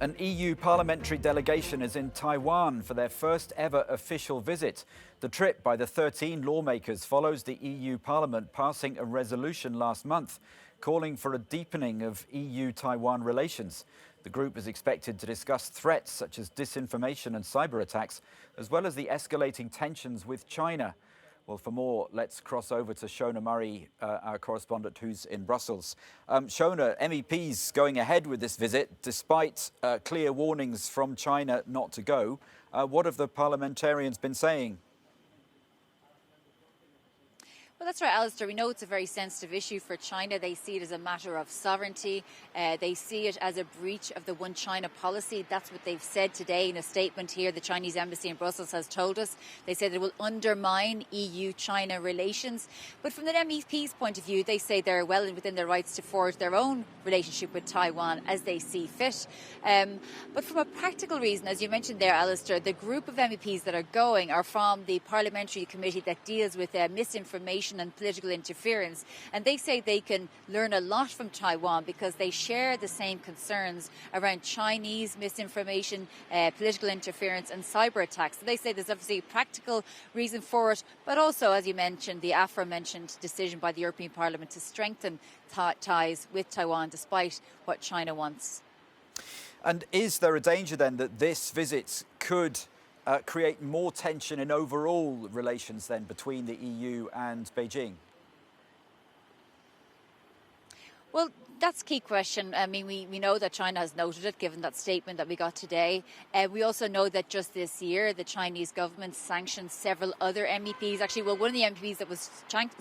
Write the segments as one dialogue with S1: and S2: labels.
S1: An EU parliamentary delegation is in Taiwan for their first ever official visit. The trip by the 13 lawmakers follows the EU Parliament passing a resolution last month calling for a deepening of EU-Taiwan relations. The group is expected to discuss threats such as disinformation and cyber attacks, as well as the escalating tensions with China. Well, for more, let's cross over to Shona Murray, our correspondent who's in Brussels. Shona, MEPs going ahead with this visit despite clear warnings from China not to go. What have the parliamentarians been saying?
S2: Well, that's right, Alistair. We know it's a very sensitive issue for China. They see it as a matter of sovereignty. They see it as a breach of the One China policy. That's what they've said today in a statement here. The Chinese embassy in Brussels has told us. They said it will undermine EU-China relations. But from the MEP's point of view, they say they're well within their rights to forge their own relationship with Taiwan as they see fit. But from a practical reason, as you mentioned there, Alistair, the group of MEPs that are going are from the parliamentary committee that deals with misinformation and political interference, and they say they can learn a lot from Taiwan because they share the same concerns around Chinese misinformation, political interference and cyber attacks. So they say there's obviously a practical reason for it, but also, as you mentioned, the aforementioned decision by the European Parliament to strengthen ties with Taiwan despite what China wants.
S1: And is there a danger then that this visit could create more tension in overall relations then between the EU and Beijing?
S2: Well, that's a key question. I mean, we know that China has noted it, given that statement that we got today. We also know that just this year, the Chinese government sanctioned several other MEPs. Actually, well, one of the MEPs that was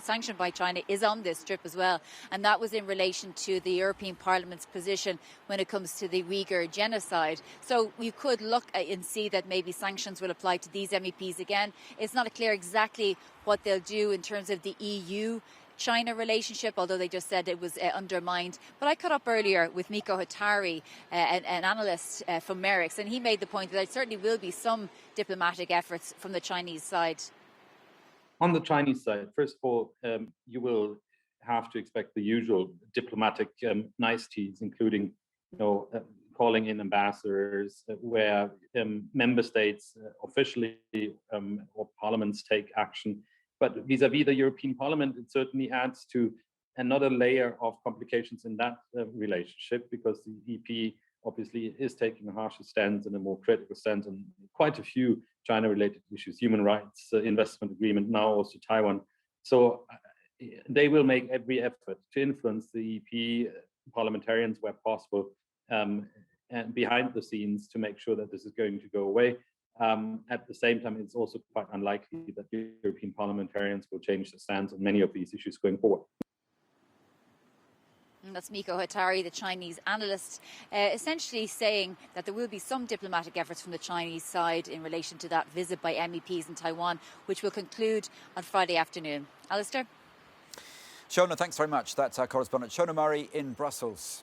S2: sanctioned by China is on this trip as well. And that was in relation to the European Parliament's position when it comes to the Uyghur genocide. So you could look and see that maybe sanctions will apply to these MEPs again. It's not clear exactly what they'll do in terms of the EU-China relationship, although they just said it was undermined. But I caught up earlier with Mikko Hatari, an analyst from MEPs, and he made the point that there certainly will be some diplomatic efforts from the Chinese side.
S3: On the Chinese side, first of all, you will have to expect the usual diplomatic niceties, including, calling in ambassadors, where member states officially or parliaments take action. But vis-à-vis the European Parliament, it certainly adds to another layer of complications in that relationship, because the EP obviously is taking a harsher stance and a more critical stance on quite a few China-related issues, human rights, investment agreement, now also Taiwan. So they will make every effort to influence the EP parliamentarians where possible, and behind the scenes to make sure that this is going to go away. At the same time, it's also quite unlikely that European parliamentarians will change their stance on many of these issues going forward.
S2: And that's Mikko Hatari, the Chinese analyst, essentially saying that there will be some diplomatic efforts from the Chinese side in relation to that visit by MEPs in Taiwan, which will conclude on Friday afternoon. Alistair?
S1: Shona, thanks very much. That's our correspondent Shona Murray in Brussels.